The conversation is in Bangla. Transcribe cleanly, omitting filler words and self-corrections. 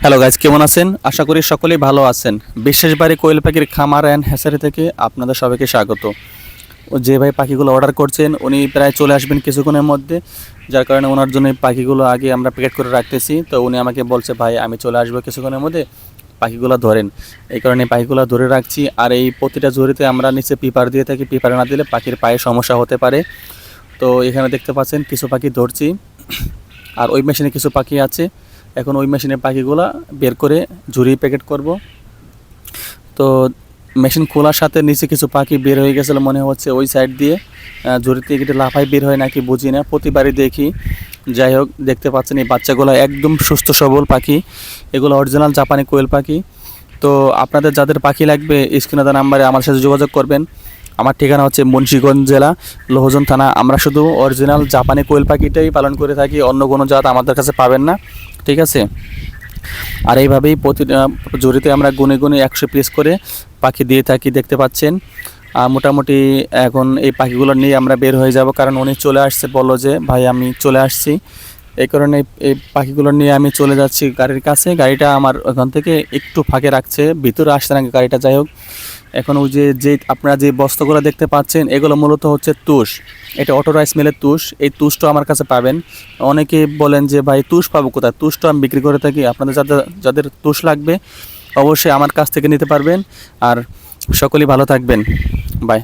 হ্যালো গাইজ, কেমন আছেন? আশা করি সকলেই ভালো আছেন। বিশ্বাস বাড়ি কোয়েল পাখির খামার অ্যান্ড হ্যাচারি থেকে আপনাদের সবাইকে স্বাগত। যে ভাই পাখিগুলো অর্ডার করছেন উনি প্রায় চলে আসবেন কিছুক্ষণের মধ্যে, যার কারণে ওনার জন্য এই পাখিগুলো আগে আমরা প্যাকেট করে রাখতেছি। তো উনি আমাকে বলছে, ভাই আমি চলে আসবো কিছুক্ষণের মধ্যে, পাখিগুলো ধরেন। এই কারণে পাখিগুলো ধরে রাখছি। আর এই প্রতিটা ঝুড়িতে আমরা নিচে পেপার দিয়ে থাকি, পেপার না দিলে পাখির পায়ে সমস্যা হতে পারে। তো এখানে দেখতে পাচ্ছেন কিছু পাখি ধরছি, আর ওই মেশিনে কিছু পাখি আছে। এখন ওই মেশিনের পাখিগুলো বের করে ঝুড়ি প্যাকেট করব। তো মেশিন খোলার সাথে নিচে কিছু পাখি বের হয়ে গেছিলো মনে হচ্ছে ওই সাইড দিয়ে, ঝুড়িতে কেটে লাফাই বের হয় নাকি বুঝি না, প্রতিবারই দেখি। যাই হোক, দেখতে পাচ্ছেন এই বাচ্চাগুলো একদম সুস্থ সবল পাখি, এগুলো অরিজিনাল জাপানি কোয়েল পাখি। তো আপনাদের যাদের পাখি লাগবে স্ক্রিনে দেওয়া নাম্বারে আমার সাথে যোগাযোগ করবেন। আমার ঠিকানা হচ্ছে মুন্সিগঞ্জ জেলা, লোহজন থানা। আমরা শুধু অরিজিনাল জাপানি কোয়েল পাখিটাই পালন করে থাকি, অন্য কোনো জাত আমাদের কাছে পাবেন না, ঠিক আছে? আর এইভাবেই প্রতিটা জুড়িতে আমরা গুনে গুনে 100 পিস করে পাখি দিয়ে থাকি, দেখতে পাচ্ছেন। আর মোটামুটি এখন এই পাখিগুলো নিয়ে আমরা বের হয়ে যাব, কারণ উনি চলে আসছে, বললো যে ভাই আমি চলে আসছি। এই কারণে এই পাখিগুলো নিয়ে আমি চলে যাচ্ছি গাড়ির কাছে। গাড়িটা আমার ওখান থেকে একটু ফাঁকে রাখছে, ভিতরে আসছে না গাড়িটা। যাই হোক, এখন ওই যে আপনারা যে বস্তাগুলো দেখতে পাচ্ছেন এগুলো মূলত হচ্ছে তুষ। এটা অটো রাইস মিলের তুষ। এই তুষটা আমার কাছে পাবেন। অনেকে বলেন যে ভাই তুষ পাবো কোথায়? তুষটা আমি বিক্রি করে থাকি। আপনাদের যাদের যাদের তুষ লাগবে অবশ্যই আমার কাছ থেকে নিতে পারবেন। আর সকলেই ভালো থাকবেন। বাই।